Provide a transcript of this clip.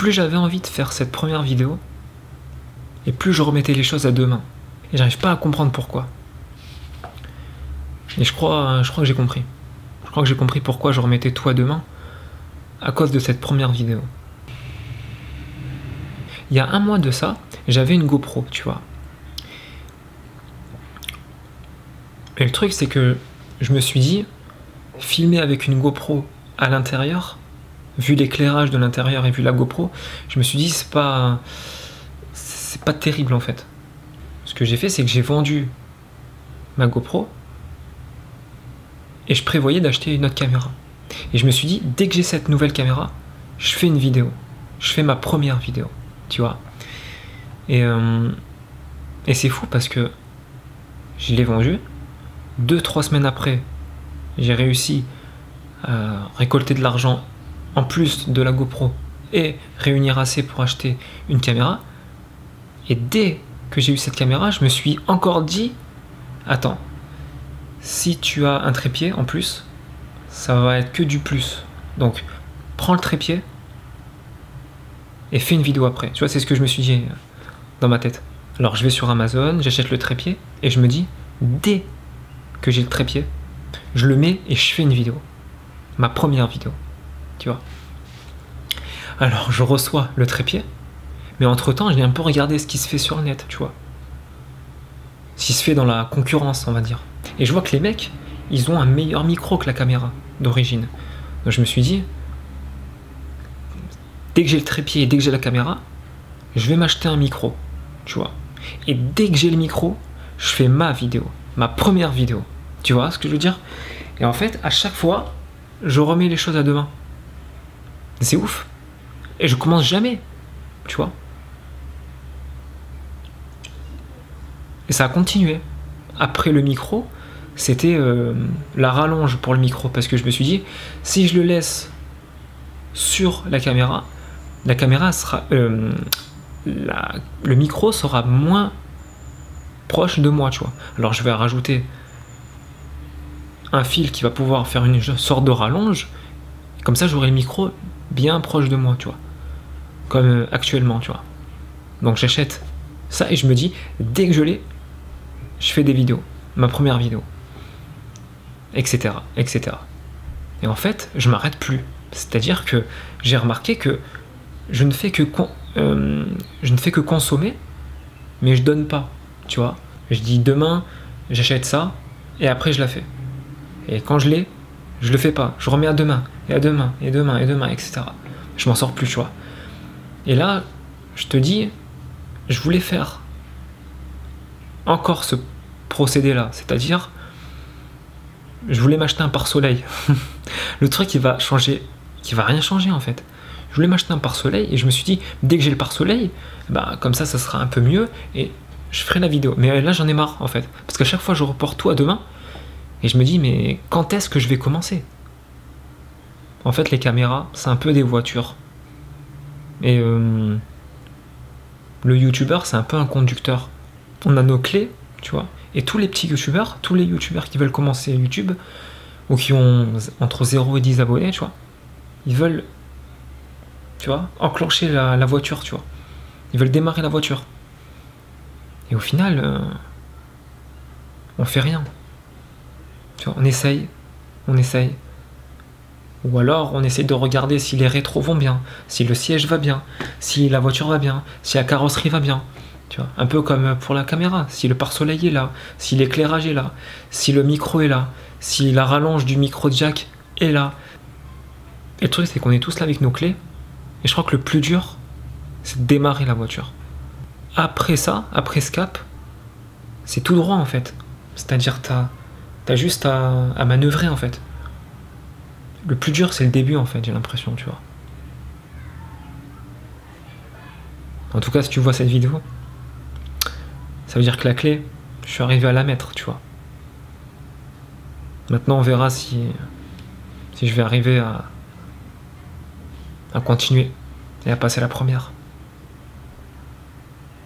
plus j'avais envie de faire cette première vidéo, et plus je remettais les choses à demain. Et j'arrive pas à comprendre pourquoi. Et je crois que j'ai compris. Je crois que j'ai compris pourquoi je remettais tout à demain, à cause de cette première vidéo. Il y a un mois de ça, j'avais une GoPro, tu vois. Et le truc, c'est que je me suis dit, filmer avec une GoPro à l'intérieur, vu l'éclairage de l'intérieur et vu la GoPro, je me suis dit, c'est pas terrible en fait. Ce que j'ai fait, c'est que j'ai vendu ma GoPro et je prévoyais d'acheter une autre caméra. Et je me suis dit, dès que j'ai cette nouvelle caméra, je fais une vidéo. Je fais ma première vidéo, tu vois. Et c'est fou parce que je l'ai vendue. 2-3 semaines après, j'ai réussi à récolter de l'argent en plus de la GoPro et réunir assez pour acheter une caméra. Et dès que j'ai eu cette caméra, je me suis encore dit, attends, si tu as un trépied en plus, ça va être que du plus. Donc, prends le trépied et fais une vidéo après. Tu vois, c'est ce que je me suis dit dans ma tête. Alors, je vais sur Amazon, j'achète le trépied et je me dis, dès que j'ai le trépied, je le mets et je fais une vidéo. Ma première vidéo, tu vois. Alors, je reçois le trépied, mais entre-temps, j'ai un peu regardé ce qui se fait sur le net, tu vois. Ce qui se fait dans la concurrence, on va dire. Et je vois que les mecs, ils ont un meilleur micro que la caméra d'origine. Donc je me suis dit, dès que j'ai le trépied et dès que j'ai la caméra, je vais m'acheter un micro, tu vois. Et dès que j'ai le micro, je fais ma vidéo, ma première vidéo. Tu vois ce que je veux dire? Et en fait, à chaque fois, je remets les choses à demain. C'est ouf. Et je commence jamais, tu vois. Et ça a continué. Après le micro, c'était la rallonge pour le micro. Parce que je me suis dit, si je le laisse sur la caméra sera... le micro sera moins proche de moi, tu vois. Alors je vais rajouter un fil qui va pouvoir faire une sorte de rallonge. Comme ça, j'aurai le micro bien proche de moi, tu vois. Comme actuellement, tu vois. Donc j'achète ça et je me dis, dès que je l'ai, je fais des vidéos. Ma première vidéo. Etc. etc. Et en fait, je m'arrête plus. C'est-à-dire que j'ai remarqué que je ne fais que consommer, mais je donne pas, tu vois. Je dis demain, j'achète ça, et après je la fais. Et quand je l'ai, je le fais pas. Je remets à demain, et à demain, et demain, et demain, etc. Je m'en sors plus, tu vois. Et là, je te dis, je voulais faire encore ce procédé-là, c'est-à-dire, je voulais m'acheter un pare-soleil. Le truc qui va changer, qui va rien changer en fait. Je voulais m'acheter un pare-soleil et je me suis dit, dès que j'ai le pare-soleil, bah, comme ça sera un peu mieux et je ferai la vidéo. Mais là, j'en ai marre en fait. Parce qu'à chaque fois, je reporte tout à demain et je me dis, mais quand est-ce que je vais commencer? En fait, les caméras, c'est un peu des voitures. Et le youtubeur, c'est un peu un conducteur. On a nos clés, tu vois. Et tous les petits youtubeurs, tous les youtubeurs qui veulent commencer YouTube, ou qui ont entre 0 et 10 abonnés, tu vois, ils veulent, tu vois, enclencher la voiture, tu vois. Ils veulent démarrer la voiture. Et au final, on fait rien. Tu vois, on essaye. Ou alors, on essaye de regarder si les rétros vont bien, si le siège va bien, si la voiture va bien, si la carrosserie va bien. Tu vois, un peu comme pour la caméra, si le pare-soleil est là, si l'éclairage est là, si le micro est là, si la rallonge du micro jack est là. Et le truc, c'est qu'on est tous là avec nos clés. Et je crois que le plus dur, c'est de démarrer la voiture. Après ça, après ce cap, c'est tout droit en fait. C'est-à-dire t'as juste à manœuvrer en fait. Le plus dur, c'est le début en fait, j'ai l'impression, tu vois. En tout cas, si tu vois cette vidéo, ça veut dire que la clé, je suis arrivé à la mettre, tu vois. Maintenant, on verra si je vais arriver à continuer et à passer la première.